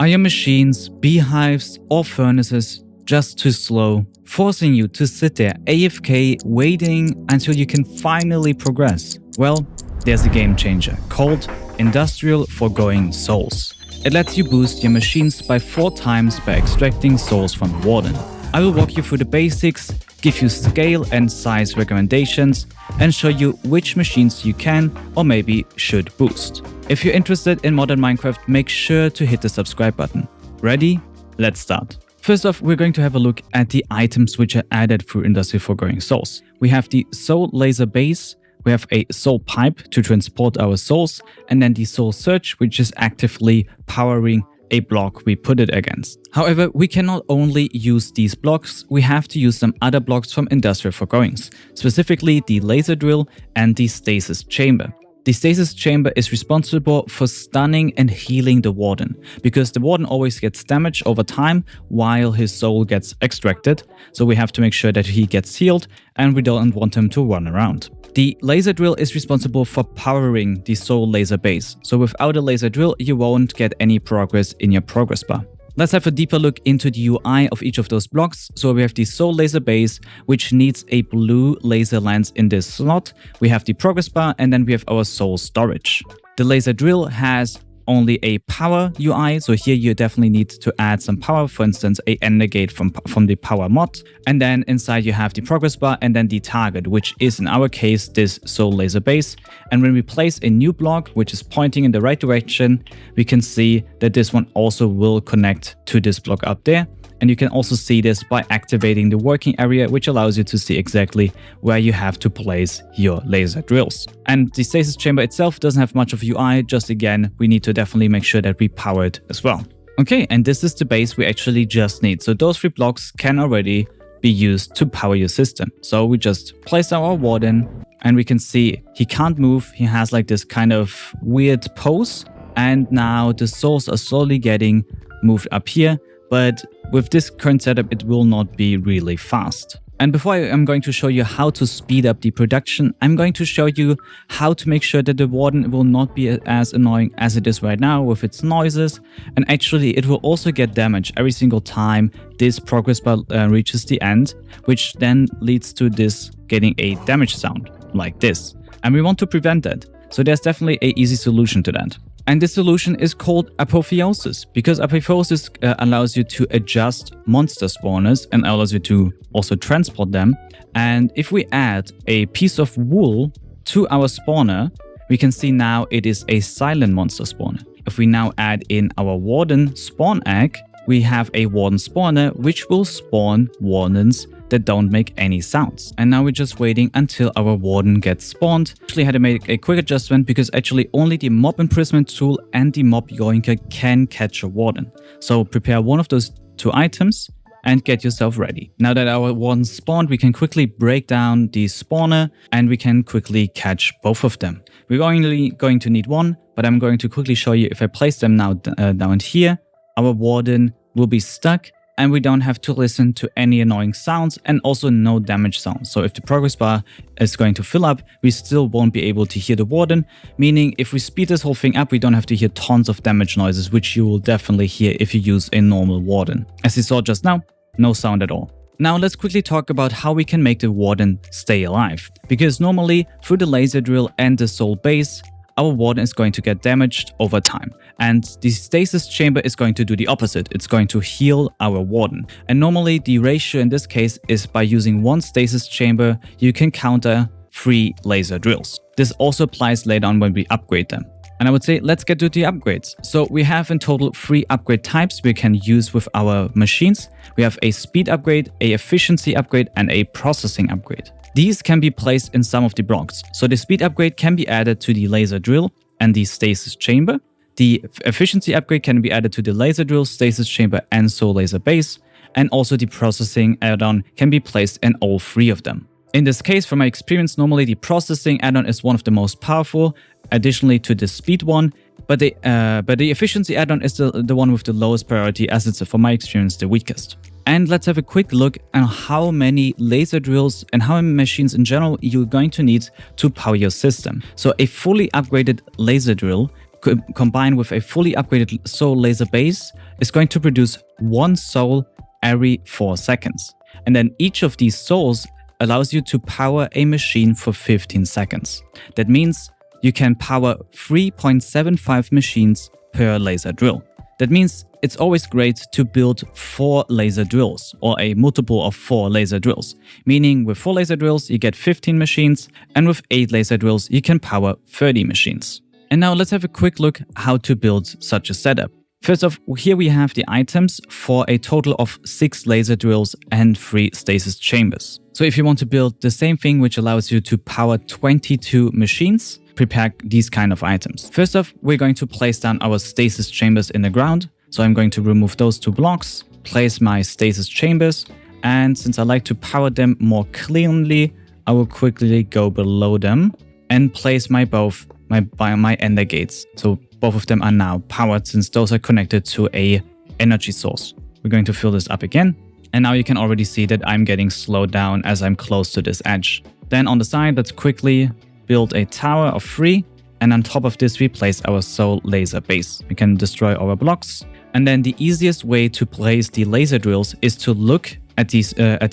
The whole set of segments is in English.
Are your machines, beehives or furnaces just too slow, forcing you to sit there AFK waiting until you can finally progress? Well, there's a game changer called Industrial Foregoing Souls. It lets you boost your machines by 4 times by extracting souls from Warden. I will walk you through the basics, give you scale and size recommendations, and show you which machines you can or maybe should boost. If you're interested in modern Minecraft, make sure to hit the subscribe button. Ready? Let's start. First off, we're going to have a look at the items which are added through Industrial Foregoing Souls. We have the soul laser base, we have a soul pipe to transport our souls, and then the soul search, which is actively powering a block we put it against. However, we cannot only use these blocks, we have to use some other blocks from Industrial Foregoings, specifically the laser drill and the stasis chamber. The stasis chamber is responsible for stunning and healing the Warden, because the Warden always gets damaged over time while his soul gets extracted, so we have to make sure that he gets healed and we don't want him to run around. The laser drill is responsible for powering the soul laser base, so without a laser drill you won't get any progress in your progress bar. Let's have a deeper look into the UI of each of those blocks. So we have the soul laser base, which needs a blue laser lens in this slot. We have the progress bar, and then we have our soul storage. The laser drill has only a power UI, so here you definitely need to add some power, for instance a ender gate from the power mod, and then inside you have the progress bar and then the target, which is in our case this soul laser base. And when we place a new block which is pointing in the right direction, we can see that this one also will connect to this block up there. And you can also see this by activating the working area, which allows you to see exactly where you have to place your laser drills. And the stasis chamber itself doesn't have much of UI, just again, we need to definitely make sure that we power it as well. Okay, and this is the base we actually just need. So those 3 blocks can already be used to power your system. So we just place our Warden and we can see he can't move. He has like this kind of weird pose. And now the souls are slowly getting moved up here. But with this current setup, it will not be really fast. And before I'm going to show you how to speed up the production, I'm going to show you how to make sure that the Warden will not be as annoying as it is right now with its noises. And actually, it will also get damaged every single time this progress bar reaches the end, which then leads to this getting a damage sound like this. And we want to prevent that. So there's definitely an easy solution to that. And this solution is called Apotheosis, because Apotheosis allows you to adjust monster spawners and allows you to also transport them. And if we add a piece of wool to our spawner, we can see now it is a silent monster spawner. If we now add in our Warden spawn egg, we have a Warden spawner which will spawn Wardens that don't make any sounds. And now we're just waiting until our Warden gets spawned. Actually had to make a quick adjustment because actually only the mob imprisonment tool and the mob yoinker can catch a Warden. So prepare one of those 2 items and get yourself ready. Now that our Warden spawned, we can quickly break down the spawner and we can quickly catch both of them. We're only going to need 1, but I'm going to quickly show you if I place them now down here, our Warden will be stuck and we don't have to listen to any annoying sounds and also no damage sounds. So if the progress bar is going to fill up, we still won't be able to hear the Warden, meaning if we speed this whole thing up, we don't have to hear tons of damage noises, which you will definitely hear if you use a normal Warden. As you saw just now, no sound at all. Now let's quickly talk about how we can make the Warden stay alive. Because normally through the laser drill and the soul base, our Warden is going to get damaged over time. And the stasis chamber is going to do the opposite. It's going to heal our Warden. And normally the ratio in this case is by using 1 stasis chamber, you can counter 3 laser drills. This also applies later on when we upgrade them. And I would say, let's get to the upgrades. So we have in total 3 upgrade types we can use with our machines. We have a speed upgrade, a efficiency upgrade, and a processing upgrade. These can be placed in some of the blocks. So the speed upgrade can be added to the laser drill and the stasis chamber. The efficiency upgrade can be added to the laser drill, stasis chamber, and soul laser base. And also the processing add-on can be placed in all 3 of them. In this case, from my experience, normally the processing add-on is one of the most powerful, additionally to the speed one. But the efficiency add-on is the one with the lowest priority, as it's, from my experience, the weakest. And let's have a quick look at how many laser drills and how many machines in general you're going to need to power your system. So a fully upgraded laser drill combined with a fully upgraded soul laser base is going to produce 1 soul every 4 seconds. And then each of these souls allows you to power a machine for 15 seconds. That means you can power 3.75 machines per laser drill. That means it's always great to build 4 laser drills or a multiple of 4 laser drills. Meaning with 4 laser drills, you get 15 machines, and with 8 laser drills, you can power 30 machines. And now let's have a quick look how to build such a setup. First off, here we have the items for a total of 6 laser drills and 3 stasis chambers. So if you want to build the same thing which allows you to power 22 machines, prepare these kind of items. First off, we're going to place down our stasis chambers in the ground. So I'm going to remove those 2 blocks, place my stasis chambers, and since I like to power them more cleanly, I will quickly go below them and place my ender gates. So both of them are now powered since those are connected to a energy source. We're going to fill this up again. And now you can already see that I'm getting slowed down as I'm close to this edge. Then on the side, let's quickly build a tower of 3. And on top of this, we place our soul laser base. We can destroy our blocks. And then the easiest way to place the laser drills is to look at the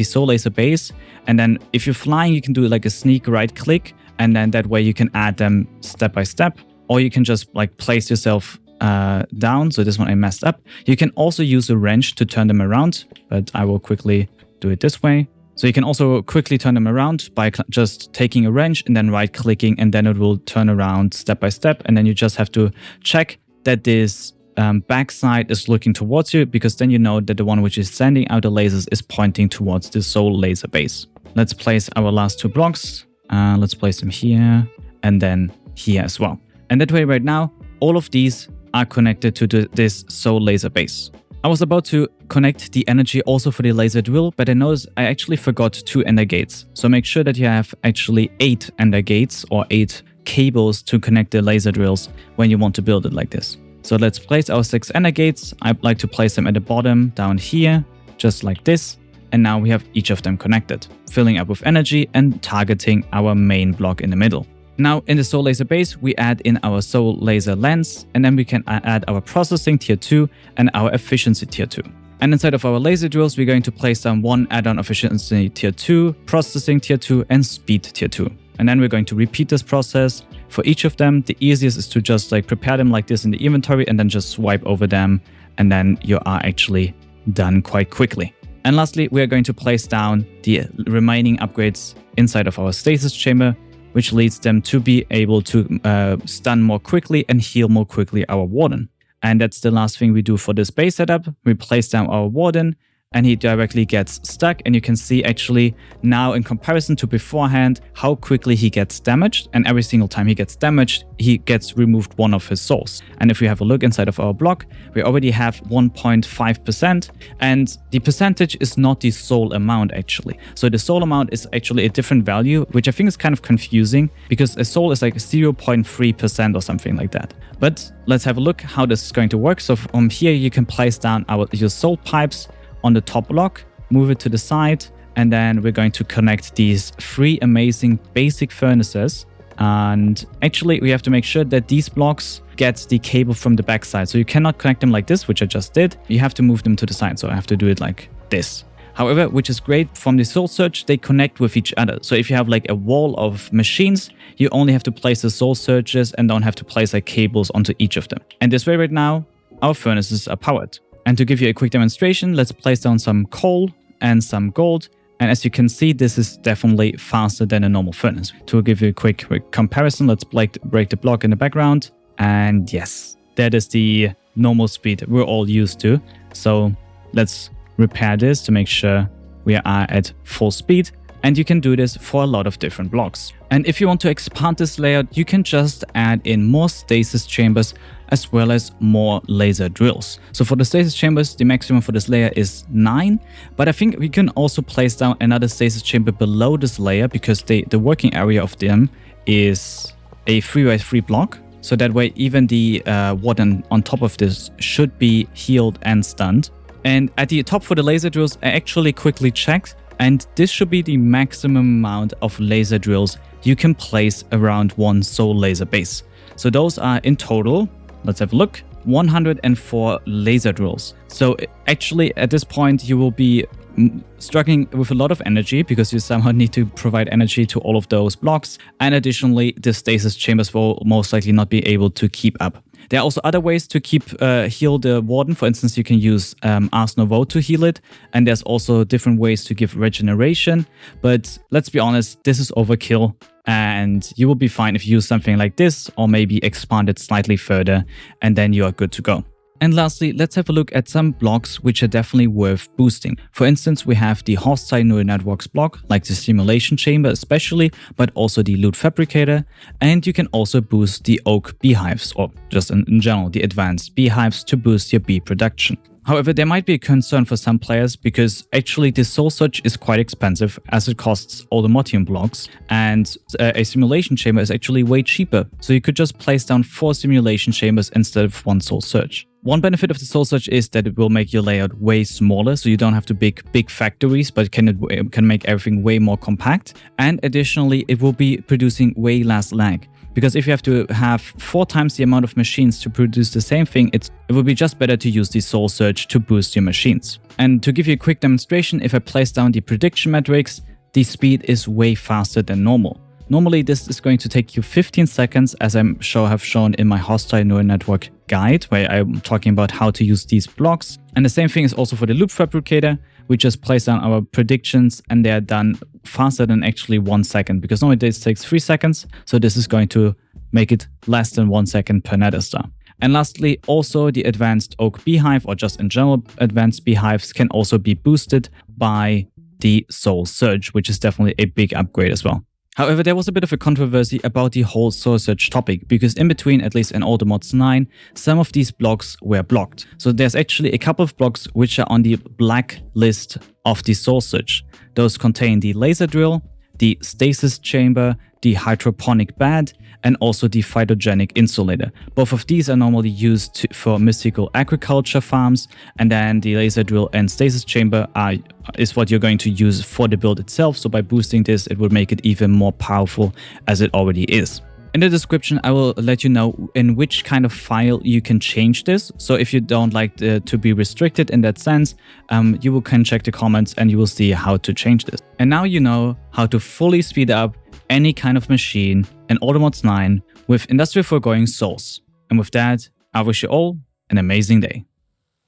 soul laser base. And then if you're flying, you can do like a sneak right click. And then that way you can add them step by step. Or you can just like place yourself down. So this one I messed up. You can also use a wrench to turn them around, but I will quickly do it this way. So you can also quickly turn them around by just taking a wrench and then right clicking, and then it will turn around step by step. And then you just have to check that this backside is looking towards you, because then you know that the one which is sending out the lasers is pointing towards the soul laser base. Let's place our last 2 blocks. Let's place them here and then here as well. And that way right now, all of these are connected to this soul laser base. I was about to connect the energy also for the laser drill, but I noticed I actually forgot 2 ender gates. So make sure that you have actually 8 ender gates or 8 cables to connect the laser drills when you want to build it like this. So let's place our 6 ender gates. I'd like to place them at the bottom down here, just like this. And now we have each of them connected, filling up with energy and targeting our main block in the middle. Now in the soul laser base, we add in our soul laser lens, and then we can add our processing tier 2 and our efficiency tier 2. And inside of our laser drills, we're going to place down 1 add-on efficiency tier 2, processing tier 2, and speed tier 2. And then we're going to repeat this process for each of them. The easiest is to just like prepare them like this in the inventory and then just swipe over them, and then you are actually done quite quickly. And lastly, we are going to place down the remaining upgrades inside of our stasis chamber, which leads them to be able to stun more quickly and heal more quickly our Warden. And that's the last thing we do for this base setup. We place down our Warden, and he directly gets stuck. And you can see actually now in comparison to beforehand how quickly he gets damaged. And every single time he gets damaged, he gets removed 1 of his souls. And if we have a look inside of our block, we already have 1.5%. And the percentage is not the soul amount actually. So the soul amount is actually a different value, which I think is kind of confusing because a soul is like 0.3% or something like that. But let's have a look how this is going to work. So from here, you can place down your soul pipes on the top block, move it to the side, and then we're going to connect these 3 amazing basic furnaces. And actually, we have to make sure that these blocks get the cable from the backside. So you cannot connect them like this, which I just did. You have to move them to the side. So I have to do it like this. However, which is great from the soul search, they connect with each other. So if you have like a wall of machines, you only have to place the soul searches and don't have to place like cables onto each of them. And this way right now, our furnaces are powered. And to give you a quick demonstration, let's place down some coal and some gold. And as you can see, this is definitely faster than a normal furnace. To give you a quick comparison, let's break the block in the background. And yes, that is the normal speed we're all used to. So let's repair this to make sure we are at full speed. And you can do this for a lot of different blocks. And if you want to expand this layout, you can just add in more stasis chambers as well as more laser drills. So for the stasis chambers, the maximum for this layer is 9. But I think we can also place down another stasis chamber below this layer because the working area of them is a 3x3 block. So that way even the Warden on top of this should be healed and stunned. And at the top for the laser drills, I actually quickly checked, and this should be the maximum amount of laser drills you can place around one soul laser base. So those are in total, let's have a look, 104 laser drills. So actually at this point you will be struggling with a lot of energy because you somehow need to provide energy to all of those blocks, and additionally the stasis chambers will most likely not be able to keep up. There are also other ways to heal the Warden. For instance, you can use Ars Nouveau to heal it, and there's also different ways to give regeneration. But let's be honest, this is overkill, and you will be fine if you use something like this, or maybe expand it slightly further, and then you are good to go. And lastly, let's have a look at some blocks which are definitely worth boosting. For instance, we have the hostile neural networks block, like the simulation chamber especially, but also the loot fabricator. And you can also boost the oak beehives, or just in general, the advanced beehives to boost your bee production. However, there might be a concern for some players because actually the soul search is quite expensive as it costs all the Motium blocks, and a simulation chamber is actually way cheaper. So you could just place down 4 simulation chambers instead of 1 soul search. One benefit of the soul search is that it will make your layout way smaller, so you don't have to big factories, but can make everything way more compact. And additionally, it will be producing way less lag. Because if you have to have 4 times the amount of machines to produce the same thing, it would be just better to use the soul search to boost your machines. And to give you a quick demonstration, if I place down the prediction metrics, the speed is way faster than normal. Normally, this is going to take you 15 seconds, as I have shown in my hostile neural network guide, where I'm talking about how to use these blocks. And the same thing is also for the loop fabricator. We just place down our predictions and they are done faster than actually 1 second, because normally this takes 3 seconds. So this is going to make it less than 1 second per nether star. And lastly, also the advanced oak beehive, or just in general advanced beehives, can also be boosted by the soul search, which is definitely a big upgrade as well. However, there was a bit of a controversy about the whole soul search topic, because in between, at least in Older Mods 9, some of these blocks were blocked. So there's actually a couple of blocks which are on the blacklist of the soul search. Those contain the laser drill, the stasis chamber, the hydroponic bed, and also the phytogenic insulator. Both of these are normally used for mystical agriculture farms, and then the laser drill and stasis chamber is what you're going to use for the build itself. So by boosting this, it will make it even more powerful as it already is. In the description, I will let you know in which kind of file you can change this. So if you don't like to be restricted in that sense, you can check the comments and you will see how to change this. And now you know how to fully speed up any kind of machine in Older Mods 9 with Industrial Foregoing Souls. And with that, I wish you all an amazing day.